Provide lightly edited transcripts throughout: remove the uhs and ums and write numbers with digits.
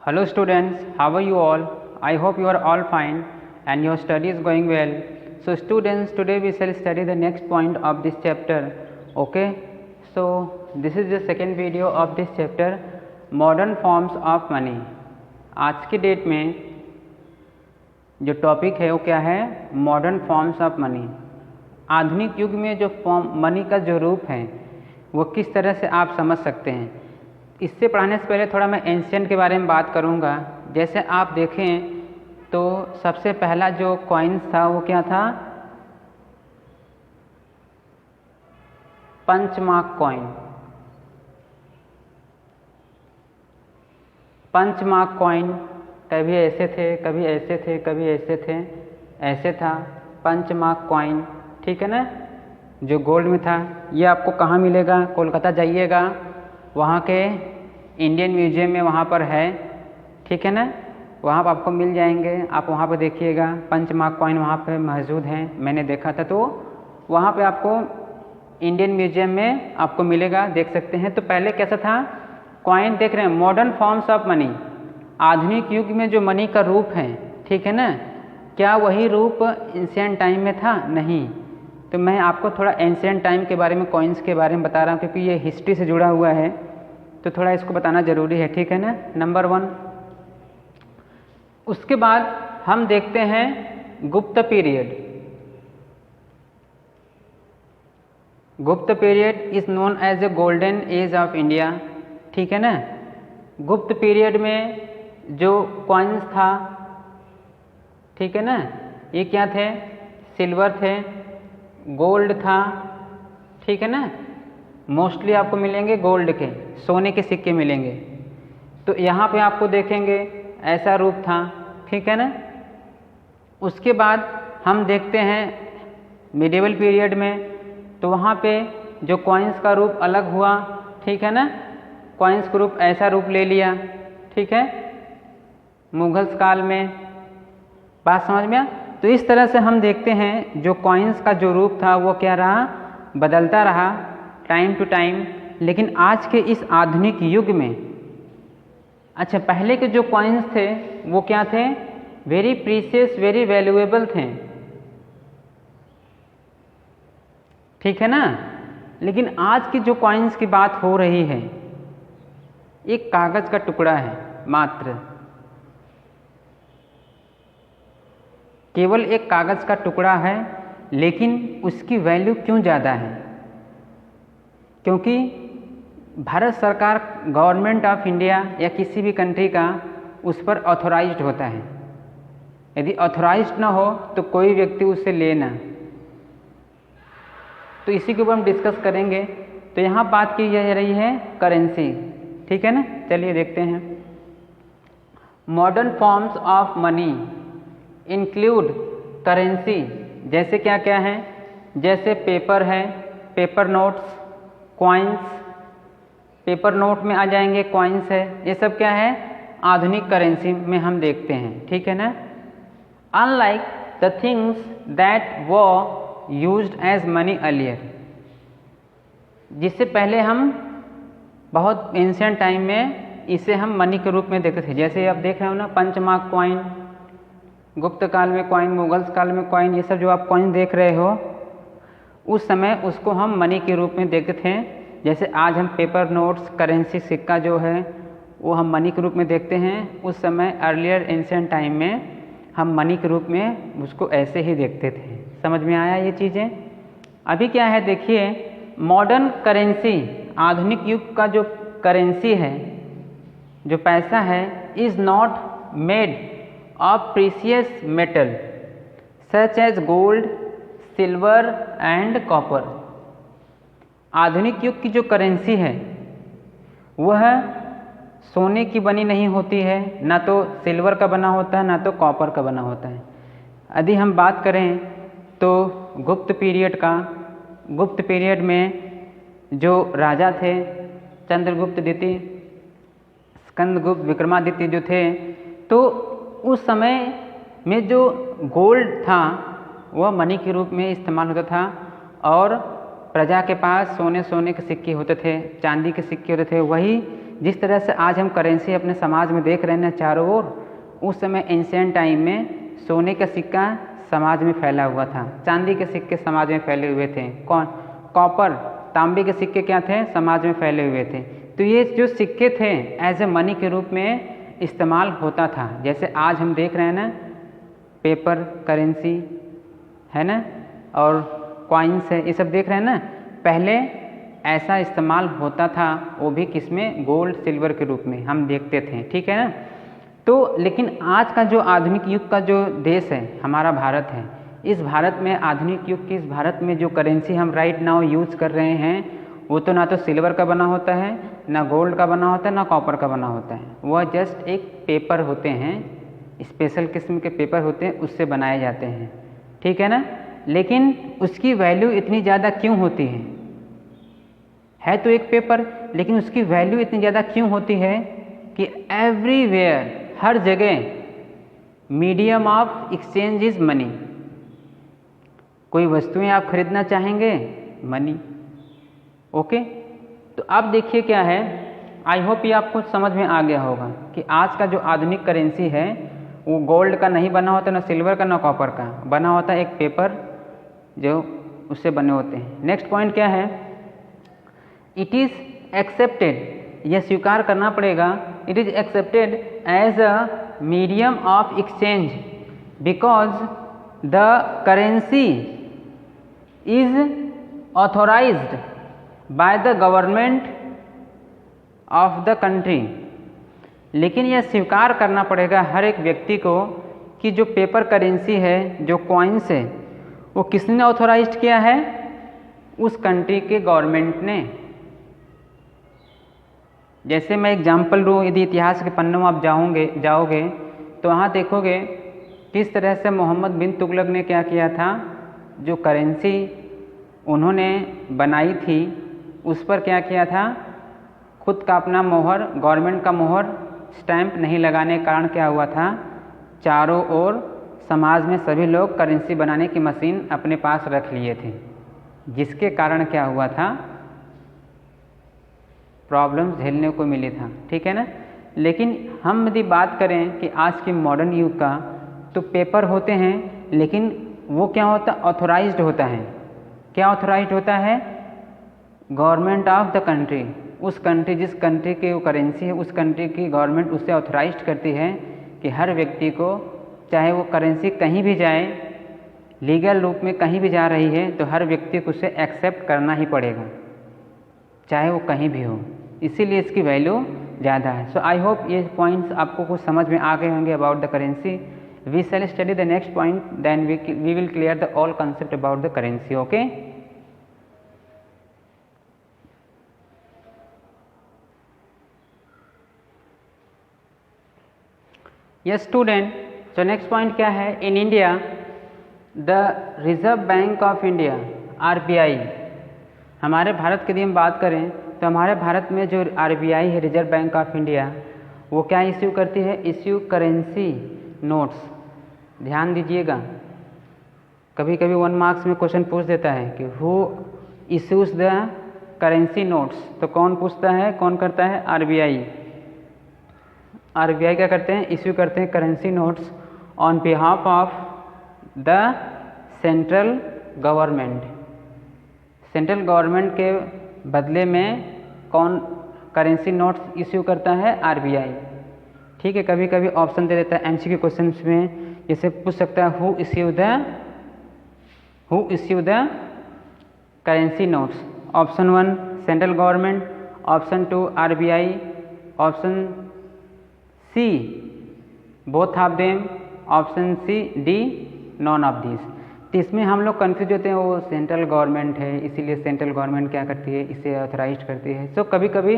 Hello students, how are you all? I hope you are all fine and your study is going well. So students, today we shall study the next point of this chapter. Okay, so this is the second video of this chapter, modern forms of money. आज की date में जो topic है वो क्या है? Modern forms of money. आधुनिक युग में जो मनी का जो रूप है वो किस तरह से आप समझ सकते हैं। इससे पढ़ाने से पहले थोड़ा मैं एंशिएंट के बारे में बात करूंगा। जैसे आप देखें तो सबसे पहला जो कॉइन्स था वो क्या था? Punch mark coin. पंचमार्क कॉइन कभी ऐसे थे, कभी ऐसे थे, कभी ऐसे थे, ऐसे था पंचमार्क कॉइन, ठीक है ना, जो गोल्ड में था। ये आपको कहाँ मिलेगा? कोलकाता जाइएगा, वहाँ के इंडियन म्यूजियम में वहाँ पर है, ठीक है ना, वहाँ पर आपको मिल जाएंगे। आप वहाँ पर देखिएगा, पंचमार्क कॉइन वहाँ पे मौजूद हैं, मैंने देखा था। तो वहाँ पे आपको इंडियन म्यूजियम में आपको मिलेगा, देख सकते हैं। तो पहले कैसा था कॉइन? देख रहे हैं, मॉडर्न फॉर्म्स ऑफ मनी। आधुनिक युग में जो मनी का रूप है, ठीक है ना, क्या वही रूप एंशिएंट टाइम में था? नहीं। तो मैं आपको थोड़ा एंशिएंट टाइम के बारे में, कॉइन्स के बारे में बता रहा हूँ, क्योंकि ये हिस्ट्री से जुड़ा हुआ है, तो थोड़ा इसको बताना ज़रूरी है, ठीक है ना, नंबर 1। उसके बाद हम देखते हैं Gupta period. Gupta period is known as a golden age of India, ठीक है ना। गुप्त पीरियड में जो कॉइन्स था, ठीक है ना, ये क्या थे? सिल्वर थे, गोल्ड था, ठीक है ना, मोस्टली आपको मिलेंगे गोल्ड के, सोने के सिक्के मिलेंगे। तो यहाँ पे आपको देखेंगे ऐसा रूप था, ठीक है ना। उसके बाद हम देखते हैं मिडिवल पीरियड में, तो वहाँ पे जो कॉइन्स का रूप अलग हुआ, ठीक है ना, कॉइन्स का रूप ऐसा रूप ले लिया, ठीक है, मुगल्स काल में। बात समझ में आ? तो इस तरह से हम देखते हैं जो कॉइन्स का जो रूप था वो क्या रहा? बदलता रहा टाइम टू टाइम। लेकिन आज के इस आधुनिक युग में, अच्छा, पहले के जो कॉइन्स थे वो क्या थे? वेरी प्रीशियस, वेरी वैल्यूएबल थे, ठीक है ना। लेकिन आज की जो कॉइन्स की बात हो रही है, एक कागज का टुकड़ा है मात्र, केवल एक कागज का टुकड़ा है, लेकिन उसकी वैल्यू क्यों ज़्यादा है? क्योंकि भारत सरकार, गवर्नमेंट ऑफ इंडिया या किसी भी कंट्री का उस पर ऑथोराइज्ड होता है। यदि ऑथोराइज्ड ना हो तो कोई व्यक्ति उससे लेना। तो इसी के ऊपर हम डिस्कस करेंगे। तो यहाँ बात की जा रही है करेंसी, ठीक है ना। चलिए देखते हैं। Modern forms of money include currency. जैसे क्या क्या है? जैसे पेपर है, paper notes, coins, paper note में आ जाएंगे, कॉइन्स है, ये सब क्या है? आधुनिक करेंसी में हम देखते हैं, ठीक है ना। Unlike the things that were used as money earlier, जिससे पहले हम बहुत एंशिएंट टाइम में इसे हम मनी के रूप में देखते थे। जैसे आप देख रहे हो ना, पंचमार्क कॉइन, गुप्त काल में कॉइन, मुगल्स काल में कॉइन, ये सब जो आप कॉइन देख रहे हो, उस समय उसको हम मनी के रूप में देखते थे। जैसे आज हम पेपर नोट्स, करेंसी, सिक्का जो है वो हम मनी के रूप में देखते हैं, उस समय अर्लियर एंशिएंट टाइम में हम मनी के रूप में उसको ऐसे ही देखते थे। समझ में आया ये चीज़ें? अभी क्या है देखिए, मॉडर्न करेंसी, आधुनिक युग का जो करेंसी है, जो पैसा है, is not made of precious metal such as gold, silver and copper. आधुनिक युग की जो करेंसी है वह सोने की बनी नहीं होती है, ना तो सिल्वर का बना होता है, ना तो कॉपर का बना होता है। यदि हम बात करें तो गुप्त पीरियड का, गुप्त पीरियड में जो राजा थे, चंद्रगुप्त द्वितीय, स्कंदगुप्त, विक्रमादित्य जो थे, तो उस समय में जो गोल्ड था वह मनी के रूप में इस्तेमाल होता था, और प्रजा के पास सोने के सिक्के होते थे, चांदी के सिक्के होते थे। वही जिस तरह से आज हम करेंसी अपने समाज में देख रहे हैं चारों ओर, उस समय एंशिएंट टाइम में सोने का सिक्का समाज में फैला हुआ था, चांदी के सिक्के समाज में फैले हुए थे, कॉपर तांबे के सिक्के क्या थे, समाज में फैले हुए थे। तो ये जो सिक्के थे एज ए मनी के रूप में इस्तेमाल होता था। जैसे आज हम देख रहे हैं ना पेपर करेंसी है ना, और कॉइन्स है, ये सब देख रहे हैं ना, पहले ऐसा इस्तेमाल होता था, वो भी किसमें, गोल्ड सिल्वर के रूप में हम देखते थे, ठीक है ना। तो लेकिन आज का जो आधुनिक युग का जो देश है हमारा भारत है, इस भारत में आधुनिक युग की इस भारत में जो करेंसी हम राइट नाउ यूज कर रहे हैं वो तो ना तो सिल्वर का बना होता है, ना गोल्ड का बना होता है, ना कॉपर का बना होता है। वह जस्ट एक पेपर होते हैं, स्पेशल किस्म के पेपर होते हैं, उससे बनाए जाते हैं, ठीक है ना। लेकिन उसकी वैल्यू इतनी ज़्यादा क्यों होती है तो एक पेपर, लेकिन उसकी वैल्यू इतनी ज़्यादा क्यों होती है कि एवरीवेयर, हर जगह medium of exchange is money. कोई वस्तुएं आप खरीदना चाहेंगे, मनी, ओके। तो अब देखिए क्या है, आई होप ये आपको समझ में आ गया होगा कि आज का जो आधुनिक करेंसी है वो गोल्ड का नहीं बना होता, ना सिल्वर का, ना कॉपर का, बना होता है एक पेपर जो उससे बने होते हैं। नेक्स्ट पॉइंट क्या है, इट इज़ एक्सेप्टेड, यह स्वीकार करना पड़ेगा, it is accepted as a medium of exchange because the currency is authorised by the government of the country. लेकिन यह स्वीकार करना पड़ेगा हर एक व्यक्ति को कि जो पेपर करेंसी है, जो कॉइन्स है, वो किसने ऑथोराइज्ड किया है, उस कंट्री के गवर्नमेंट ने। जैसे मैं एग्जाम्पल दूँ, यदि इतिहास के पन्नों में आप जाओगे तो वहाँ देखोगे किस तरह से मोहम्मद बिन तुगलक ने क्या किया था, जो करेंसी उन्होंने बनाई थी उस पर क्या किया था, खुद का अपना मोहर, गवर्नमेंट का मोहर, स्टैंप नहीं लगाने के कारण क्या हुआ था, चारों ओर समाज में सभी लोग करेंसी बनाने की मशीन अपने पास रख लिए थे, जिसके कारण क्या हुआ था, प्रॉब्लम्स झेलने को मिली था, ठीक है ना। लेकिन हम यदि बात करें कि आज के मॉडर्न युग का, तो पेपर होते हैं, लेकिन वो क्या होता, ऑथोराइज्ड होता है। क्या ऑथोराइज्ड होता है, गवर्नमेंट ऑफ द कंट्री, उस कंट्री, जिस कंट्री की वो करेंसी है, उस कंट्री की गवर्नमेंट उससे ऑथोराइज्ड करती है कि हर व्यक्ति को, चाहे वो करेंसी कहीं भी जाए, लीगल रूप में कहीं भी जा रही है, तो हर व्यक्ति को उसे एक्सेप्ट करना ही पड़ेगा, चाहे वो कहीं भी हो, इसीलिए इसकी वैल्यू ज़्यादा है। सो आई होप ये पॉइंट्स आपको कुछ समझ में आ गए होंगे about the currency. We shall study the next point, then we will clear the all concept about the currency, okay. Yes student, so next point क्या है, in India the Reserve Bank of India RBI, हमारे भारत की यदि हम बात करें तो हमारे भारत में जो RBI है, रिजर्व बैंक ऑफ इंडिया, वो क्या इश्यू करती है, इश्यू करेंसी नोट्स। ध्यान दीजिएगा, कभी कभी 1 मार्क्स में क्वेश्चन पूछ देता है कि who issues the currency notes, तो कौन पूछता है, कौन करता है, RBI। RBI क्या करते हैं, इश्यू करते हैं currency notes on behalf of the central government. Central government के बदले में कौन करेंसी नोट्स इश्यू करता है, RBI, ठीक है। कभी कभी ऑप्शन दे देता है MCQ क्वेश्चन में, जैसे पूछ सकता है who issue the currency notes. Option 1 central government, option 2 RBI, option C both of them, option C D none of this. तो इसमें हम लोग कन्फ्यूज होते हैं, वो सेंट्रल गवर्नमेंट है इसीलिए सेंट्रल गवर्नमेंट क्या करती है, इसे ऑथराइज करती है। सो कभी कभी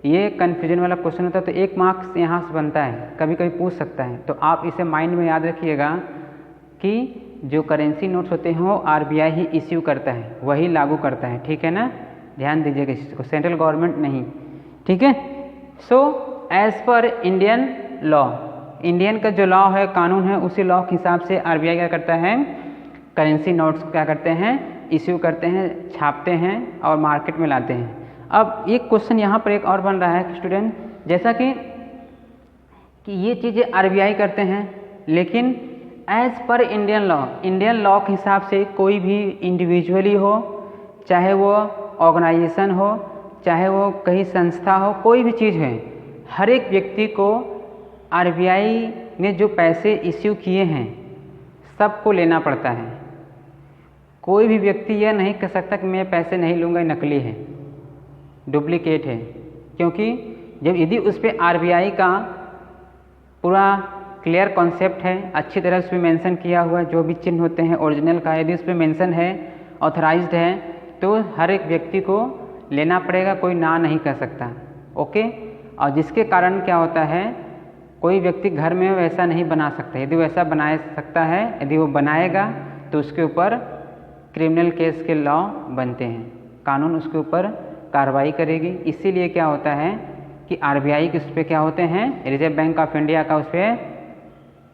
ये कन्फ्यूजन वाला क्वेश्चन होता है, तो 1 मार्क्स यहाँ से बनता है, कभी कभी पूछ सकता है। तो आप इसे माइंड में याद रखिएगा कि जो करेंसी नोट्स होते हैं वो RBI ही इश्यू करता है, वही लागू करता है, ठीक है ना। ध्यान दीजिएगा इस चीज़ को, सेंट्रल गवर्नमेंट नहीं, ठीक है। So as per Indian law, Indian का जो लॉ है, कानून है, उसी लॉ के हिसाब से RBI क्या करता है, करेंसी नोट्स क्या करते हैं, इश्यू करते हैं, छापते हैं और मार्केट में लाते हैं। अब एक क्वेश्चन यहाँ पर एक और बन रहा है स्टूडेंट, जैसा कि ये चीज़ें आरबीआई करते हैं, लेकिन एज पर इंडियन लॉ के हिसाब से कोई भी इंडिविजुअली हो, चाहे वो ऑर्गेनाइजेशन हो, चाहे वो कहीं संस्था हो, कोई भी चीज़ है, हर एक व्यक्ति को आरबीआई ने जो पैसे इश्यू किए हैं सबको लेना पड़ता है। कोई भी व्यक्ति यह नहीं कह सकता कि मैं पैसे नहीं लूँगा, नकली है, डुप्लीकेट है, क्योंकि जब यदि उस पर आरबीआई का पूरा क्लियर कॉन्सेप्ट है, अच्छी तरह से मेंशन किया हुआ जो भी चिन्ह होते हैं ओरिजिनल का, यदि उस पर मेंशन है, ऑथराइज्ड है, तो हर एक व्यक्ति को लेना पड़ेगा, कोई ना नहीं कर सकता। ओके, और जिसके कारण क्या होता है, कोई व्यक्ति घर में वैसा नहीं बना सकता। यदि वैसा बना सकता है, यदि वो बनाएगा तो उसके ऊपर क्रिमिनल केस के लॉ बनते हैं, कानून उसके ऊपर कार्रवाई करेगी। इसीलिए क्या होता है कि आरबीआई के उस पर क्या होते हैं, रिजर्व बैंक ऑफ इंडिया का उस पर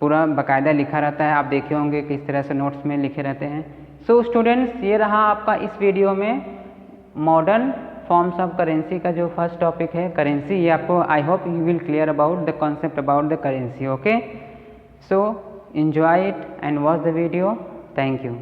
पूरा बाकायदा लिखा रहता है। आप देखे होंगे किस तरह से नोट्स में लिखे रहते हैं। सो स्टूडेंट्स, ये रहा आपका इस वीडियो में मॉडर्न फॉर्म्स ऑफ करेंसी का जो फर्स्ट टॉपिक है करेंसी। ये आपको I hope you will clear about the concept about the currency. Okay, so enjoy it and watch the video. Thank you.